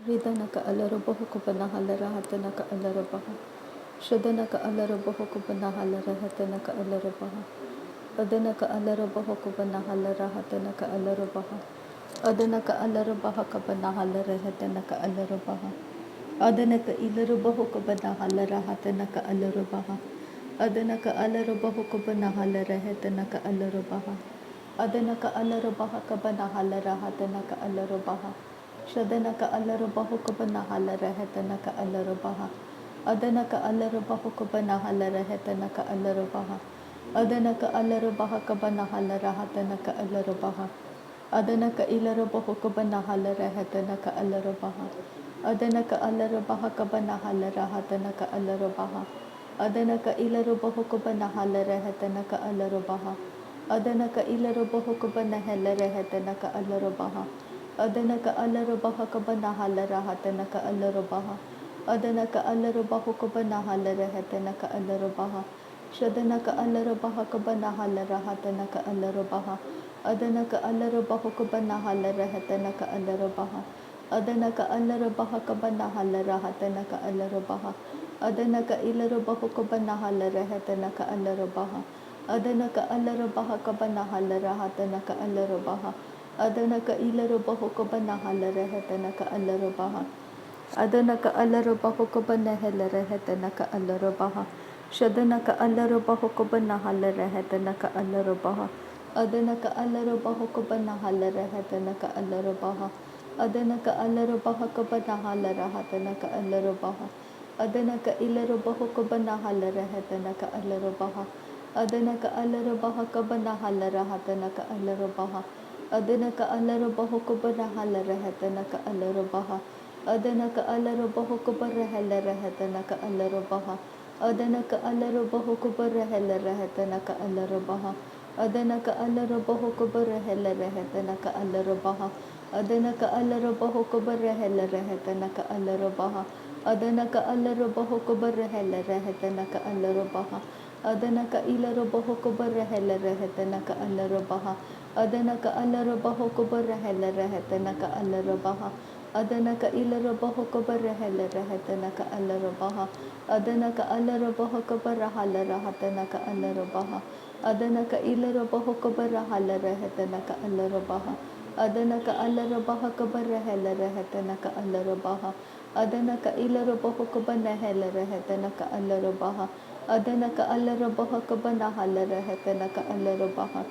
Ridanaka alarubahukuba halarahatanaka alarabaha. Shadanaka alarabahukuba halarahatanaka alarabaha. Adanaka alarabahukuba halarahatanaka alarabaha. Adanaka alarabahakaba halarahatanaka alarabaha. Adanaka ilarubahukuba halarahatanaka alarabaha. Adanaka alarabahukuba halarahatanaka alarabaha. Adanaka alarabahakaba halarahatanaka alarabaha. Shadanaka alarabahukabana halarahatanaka alarabaha. Adanaka alarabahukabana halarahatanaka alarabaha. Adanaka alarabahakabana halarahatanaka alarabaha. Adanaka ilarabahukabana halarahatanaka alarabaha. Adanaka alarabahakabana halarahatanaka alarabaha. Adanaka ilarabahukabana halarahatanaka alarabaha. Adanaka ilarabahukabana halarahatanaka alarabaha. Adanaka alarabahakabana halarahatanaka alarabaha. Adanaka alarabahukabana halarahatanaka alarabaha. Shadanaka alarabahakabana halarahatanaka alarabaha. Adanaka alarabahukabana halarahatanaka alarabaha. Adanaka alarabahakabana halarahatanaka alarabaha. Adanaka ilarabahukabana halarahatanaka alarabaha. Adanaka alarabahakabana halarahatanaka alarabaha. Adanaka ilarabahukabana halarahatanaka alarabaha. Adanaka alarabahukabana halarahatanaka alarabaha. Shadanaka alarabahukabana halarahatanaka alarabaha. Adanaka alarabahukabana halarahatanaka alarabaha. Adanaka alarabahakabana halarahatanaka alarabaha. Adanaka ilarabahukabana halarahatanaka alarabaha. Adanaka alarabahakabana halarahatanaka alarabaha. Adanaka alarabahukabana halarahatanaka alarabaha. Adanaka alarabahukabana halarahatanaka alarabaha. Adanaka alarabahukabana halarahatanaka alarabaha. Adanaka alarabahukabana halarahatanaka alarabaha. Adanaka alarabahukabana halarahatanaka alarabaha. Adanaka alarabahukabana halarahatanaka alarabaha. Adanaka ilarabahukabana halarahatanaka alarabaha. Adanaka alarabahukabana halarahatanaka alarabaha. Adanaka ilarabahukabana halarahatanaka alarabaha. Adanaka alarabahukabana halarahatanaka alarabaha. Adanaka ilarabahukabana halarahatanaka alarabaha. Adanaka alarabahukabana halarahatanaka alarabaha. Adanaka ilarabahukabana halarahatanaka alarabaha. Adanaka alarabahukabana halarahatanaka alarabaha.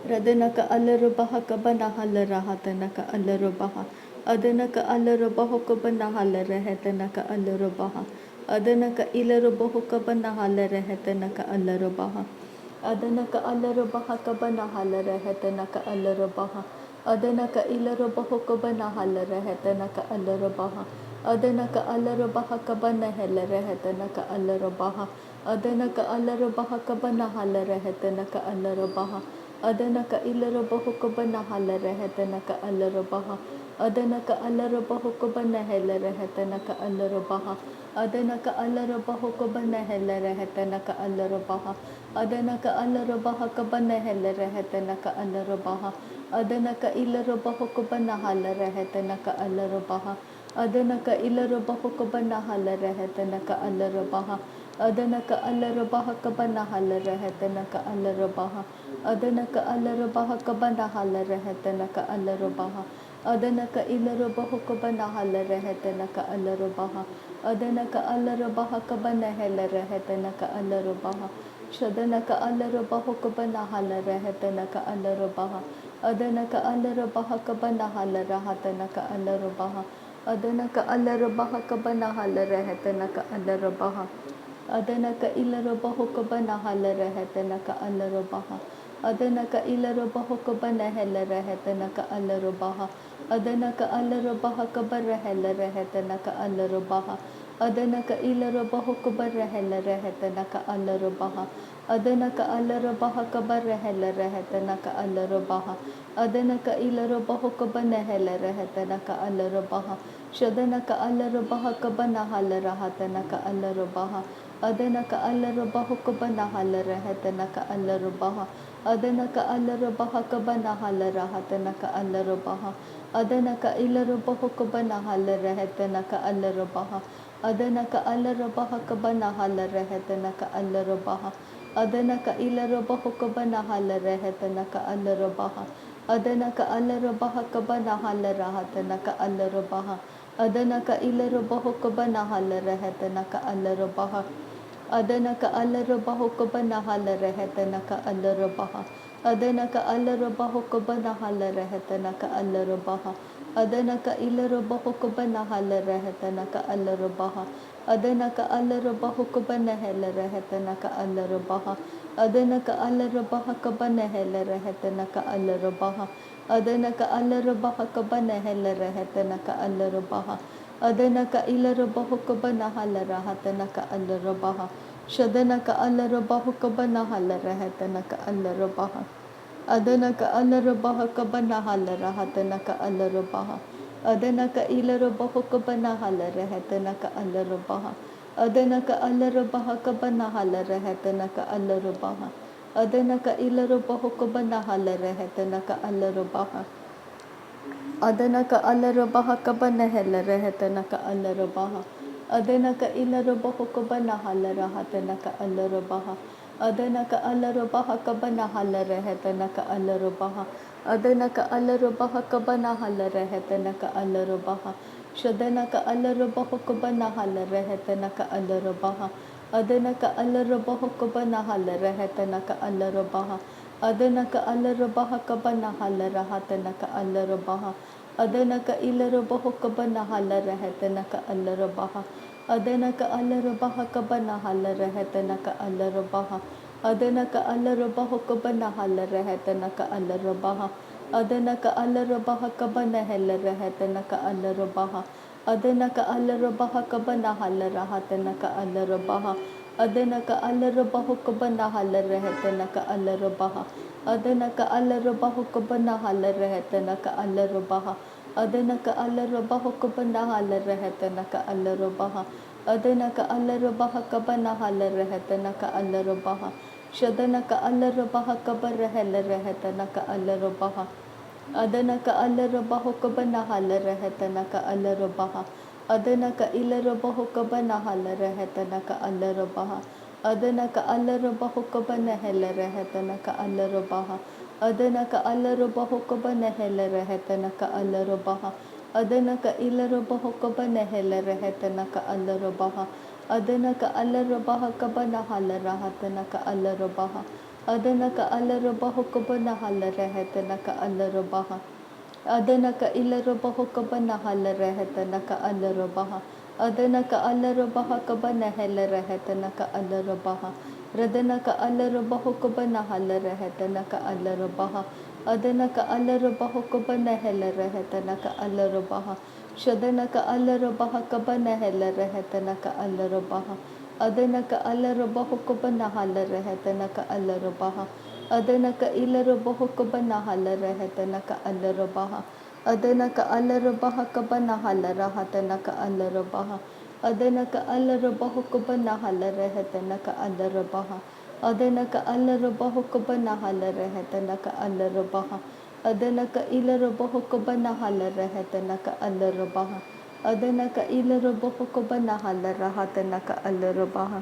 Radanaka alarabahakabana halarahatanaka alarabaha. Adanaka alarabahukabana halarahatanaka alarabaha. Adanaka ilarabahukabana halarahatanaka alarabaha. Adanaka alarabahakabana halarahatanaka alarabaha. Adanaka ilarabahukabana halarahatanaka alarabaha. Adanaka alarabahakabana halarahatanaka alarabaha. Adanaka alarabahakabana halarahatanaka alarabaha. Adanaka ilarabahukabana halarahatanaka alarabaha. Adanaka alarabahukabana halarahatanaka alarabaha. Adanaka alarabahukabana halarahatanaka alarabaha. Adanaka alarabahakabana halarahatanaka alarabaha. Adanaka ilarabahukabana halarahatanaka alarabaha. Adanaka ilarabahukabana halarahatanaka alarabaha. Adanaka alarabahakabana halarahatanaka alarabaha. Adanaka alarabahakabana halarahatanaka alarabaha. Adanaka ilarabahukabana halarahatanaka alarabaha. Adanaka alarabahakabana halarahatanaka alarabaha. Shadanaka alarabahukabana halarahatanaka alarabaha. Adanaka alarabahakabana halarahatanaka alarabaha. Adanaka alarabahakabana halarahatanaka alarabaha. Adanaka ilarabahukabana halarahatanaka alarabaha. Adanaka ilarabahukabana halarahatanaka alarabaha. Adanaka alarabahakabana halarahatanaka alarabaha. Adanaka ilarabahukabana halarahatanaka alarabaha. Adanaka alarabahakabana halarahatanaka alarabaha. Adanaka ilarabahukabana halarahatanaka alarabaha. Shadanaka alarabahakabana halarahatanaka alarabaha. adana ka alaruba hukubana halarahatana ka alarubaha adana ka alarubaha kabana halarahatana ka alarubaha adana ka ilaruba hukubana halarahatana ka alarubaha adana ka alarubaha kabana halarahatana ka alarubaha adana ka ilaruba hukubana halarahatana ka alarubaha adana ka alarubaha kabana halarahatana ka alarubaha adana ka ilaruba hukubana halarahatana ka alarubaha adana ka alaruba hukubana halarahatana ka alarubaha adana ka alaruba hukubana halarahatana ka alarubaha adana ka ilaruba hukubana halarahatana ka alarubaha adana ka alaruba hukubana halarahatana ka alarubaha adana ka alaruba hukubana halarahatana ka alarubaha adana ka alaruba hukubana halarahatana ka alarubaha adana ka ilaruba hukubana halarahatana ka alarubaha shadana ka alaruba hukubana halarahatana ka alarubaha adana ka alaruba hukubana halarahatana ka alarubaha adana ka ilaruba hukubana halarahatana ka alarubaha adana ka alaruba hukubana halarahatana ka alarubaha adana ka ilaruba hukubana halarahatana ka alarubaha adana ka alarubaha kabana halarahatana ka alarubaha adana ka ilaruba hukubana halarahatana ka alarubaha adana ka alarubaha kabana halarahatana ka alarubaha adana ka alarubaha kabana halarahatana ka alarubaha shadana ka alaruba hukubana halarahatana ka alarubaha adana ka alaruba hukubana halarahatana ka alarubaha adana ka alarubaha kabana halarahatana ka alarubaha adana ka ilaruba hukubana halarahatana ka alarubaha adana ka alarubaha kabana halarahatana ka alarubaha adana ka alaruba hukubana halarahatana ka alarubaha adana ka alarubaha kabana halarahatana ka alarubaha adana ka alarubaha kabana halarahatana ka alarubaha adana ka alaruba hukubana halarahatana ka alarubaha adana ka alaruba hukubana halarahatana ka alarubaha adana ka alaruba hukubana halarahatana ka alarubaha adana ka alaruba kabana halarahatana ka alarubaha shadana ka alaruba kabara halarahatana ka alarubaha adana ka alaruba hukubana halarahatana ka alarubaha adana ka ilaruba hukubana halarahatana ka alarubaha adana ka alaruba hukubana halarahatana ka alarubaha adana ka alaruba hukubana halarahatana ka alarubaha adana ka ilaruba hukubana halarahatana ka alarubaha adana ka alaruba kabana halarahatana ka alarubaha adana ka alaruba hukubana halarahatana ka alarubaha adana ka ilaruba hukubana halarahatana ka alarubaha adana ka alaruba kabana halarahatana ka alarubaha radana ka alaruba hukubana halarahatana ka alarubaha adana ka alaruba hukubana halarahatana ka alarubaha shadana ka alaruba kabana halarahatana ka alarubaha adana ka alaruba hukubana halarahatana ka alarubaha adana ka ilaruba hukubana halarahatana ka alarubaha adana ka alaruba kabana halarahatana ka alarubaha adana ka alaruba hukubana halarahatana ka alarubaha adana ka alaruba hukubana halarahatana ka alarubaha adana ka ilaruba hukubana halarahatana ka alarubaha adana ka ilaruba hukubana halarahatana ka alarubaha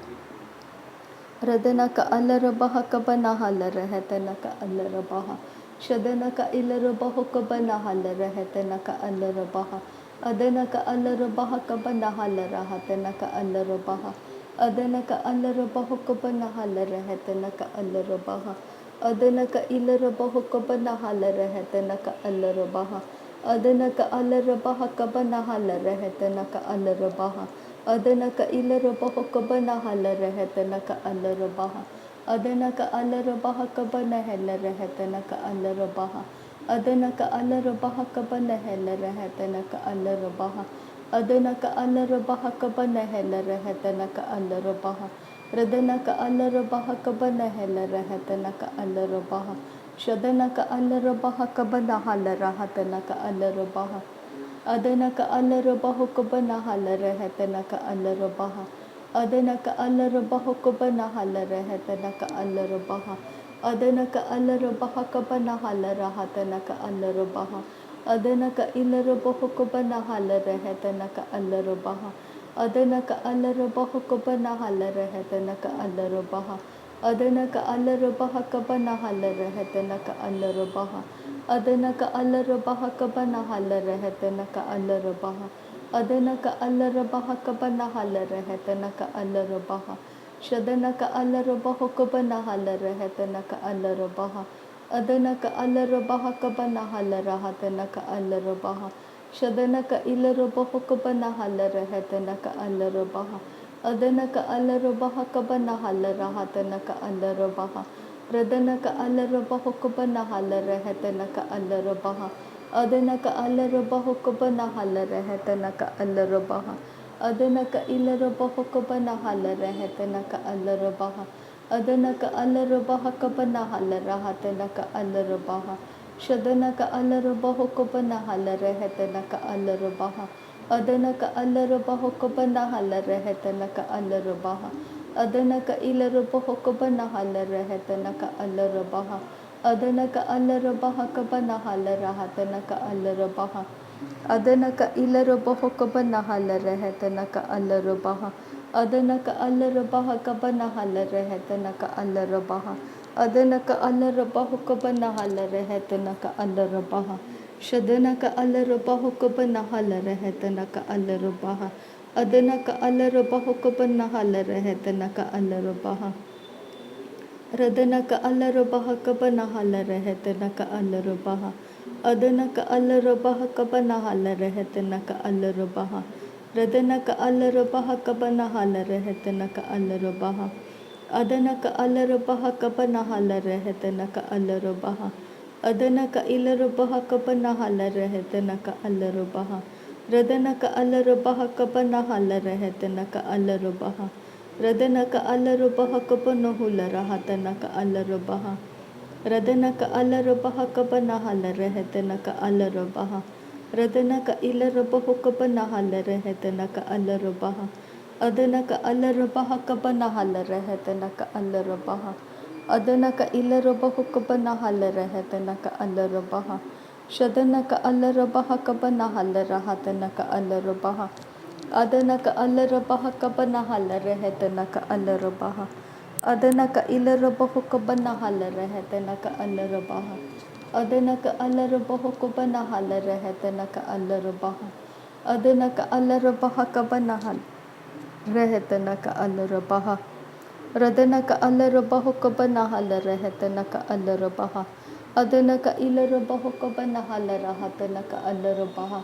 radana ka alaruba kabana halarahatana ka alarubaha shadana ka ilaruba hukubana halarahatana ka alarubaha adana ka alaruba kabana halarahatana ka alarubaha adana ka alaruba hukubana halarahatana ka alarubaha adana ka ilaruba hukubana halarahatana ka alarubaha adana ka alaruba kabana halarahatana ka alarubaha adana ka ilaruba hukubana halarahatana ka alarubaha adana ka alaruba kabana halarahatana ka alarubaha adana ka alaruba kabana halarahatana ka alarubaha adana ka alaruba kabana halarahatana ka alarubaha radana ka alaruba kabana halarahatana ka alarubaha shadana ka alaruba kabana halarahatana ka alarubaha adana ka alaruba hukubana halarahatana ka alarubaha Adana ka alara baha kabana halara hetana ka alara baha. Adana ka alara baha kabana halara hatana ka alara baha. Adana ka ilara baha kabana halara hetana ka alara baha. Adana ka alara baha kabana halara hetana ka alara baha. Adana ka alara baha kabana halara hetana ka alara baha. Adana ka alara baha kabana halara hetana ka alara baha. Adana ka alara baha kabana halara hetana ka alara baha. Shadana ka alara baha kabana halara hetana ka alara baha. Adana ka alara baha kabana halara hetana ka alara baha. Shadana ka ilara baha kabana halara hetana ka alara baha. Adana ka alara baha kabana halara hetana ka alara baha. Radana ka alara baha kabana halara hetana ka alara baha. Adana ka alara baha kabana halara hetana ka alara baha. Adana ka ilara baha kabana halara hetana ka alara baha. Adana ka alara baha kabana halara hetana ka alara baha. Shadana ka alara baha kabana halara hetana ka alara baha. Adana ka alara baha kabana halara hetana ka alara baha. Adana ka ilara baha kabana halara hetana ka alara baha. Adana ka alara baha kabana halara hetana ka alara baha. Adana ka ilara baha kabana halara hetana ka alara baha. Adana ka alara baha kabana halara hetana ka alara baha. Adana ka alara baha kabana halara hetana ka alara baha. Shadana ka alara baha kabana halara hetana ka alara baha. Adana ka alara baha kabana halara hetana ka alara baha. Radana ka alara baha kabana halara hetana ka alara baha. Adana ka alara baha kabana halara hetana ka alara baha. Radana ka alara baha kabana halara hetana ka alara baha. Adana ka alara baha kabana halara hetana ka alara baha. Adana ka ilara baha kabana halara hetana ka alara baha. Radana ka alara baha kabana halara hetana ka alara baha. Radana ka alara baha kabana hulara hatana ka alara baha. Radana ka alara baha kabana halara hetana ka alara baha. Radana ka ilara baha kabana halara hetana ka alara baha. Adana ka alara baha kabana halara hetana ka alara baha. Adana ka ilara baha kabana halara hetana ka alara baha. Shadana ka alara baha kabana halara hatana ka alara baha. Adana ka alara baha kabana halara hetana ka alara baha. Adana ka ilara baha kabana halara hetana ka alara baha. Adana ka alara baha kabana halara hetana ka alara baha. Adana ka alara baha kabana halara hetana ka alara baha. Radana ka alara baha kabana halara hetana ka alara baha. Adana ka ilara baha kabana halara hetana ka alara baha.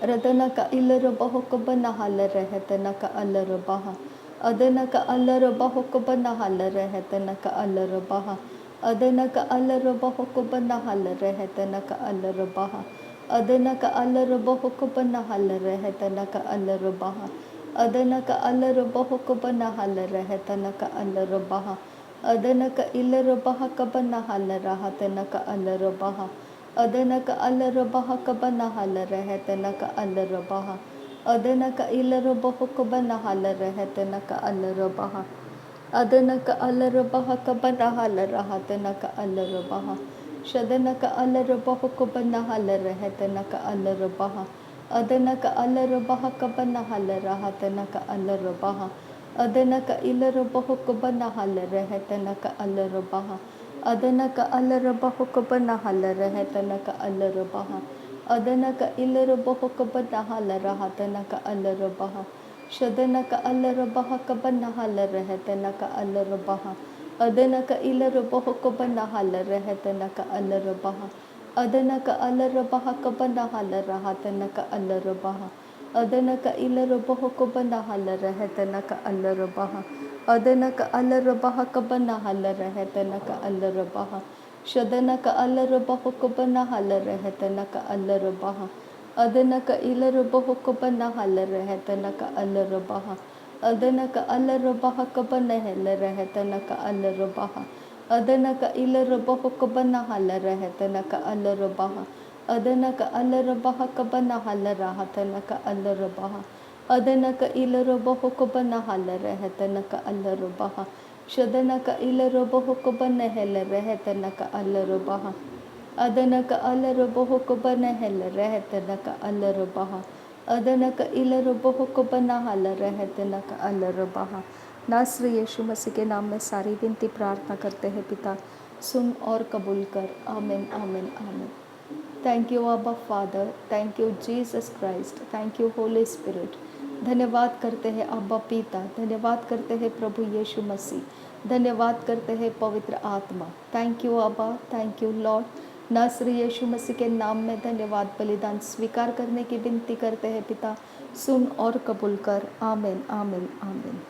Radana ka ilara baha kabana halara hetana ka alara baha. Adana ka alara baha kabana halara hetana ka alara baha. Adana ka alara baha kabana halara hetana ka alara baha. Adana ka alara baha kabana halara hetana ka alara baha. Adana ka alara baha kabana halara hetana ka alara baha. Adana ka ilara baha kabana halara hetana ka alara baha. Adana ka alara baha kabana halara hetana ka alara baha. Adana ka ilara baha kabana halara hetana ka alara baha. Adana ka alara baha kabana halara hetana ka alara baha. Shadana ka alara baha kabana halara hetana ka alara baha. Adana ka alara baha kabana halara hetana ka alara baha. Adana ka ilara baha kabana halara hetana ka alara baha. Adana ka alara baha kabana halara hetana ka alara baha. Adana ka ilara baha kabana halara hetana ka alara baha. Shadana ka alara baha kabana halara hetana ka alara baha. Adana ka ilara baha kabana halara hetana ka alara baha. Adana ka alara baha kabana halara hetana ka alara baha. Adana ka ilara baha kabana halara hetana ka alara baha. Adana ka alara baha kabana halara hetana ka alara baha. Shadana ka alara baha kabana halara hetana ka alara baha. Adana ka ilara baha kabana halara hetana ka alara baha. Adana ka alara baha kabana halara hetana ka alara baha. Adana ka ilara baha kabana halara hetana ka alara baha. Adana ka alara baha kabana halara hetana ka alara baha. Adanaka ilarabahokoba halarehetanaka alarabaha. Shadanaka ilarabahokoba helarehetanaka alarabaha. Adanaka alarabahokoba helarehetanaka alarabaha. Adanaka ilarabahokoba halarehetanaka alarabaha. नासरी यीशु मसीह के नाम में सारी विनती प्रार्थना करते हैं पिता, सुन और कबूल कर। आमीन आमीन आमीन। थैंक यू अब्बा father, thank you Jesus Christ, thank you Holi spirit. धन्यवाद करते हैं अब्बा पिता, धन्यवाद करते हैं प्रभु यीशु मसीह, धन्यवाद करते हैं पवित्र आत्मा। थैंक यू अब्बा, थैंक यू लॉर्ड। नासरी यीशु मसीह के नाम में धन्यवाद बलिदान स्वीकार करने की विनती करते हैं पिता, सुन और कबूल कर। आमीन आमीन आमीन।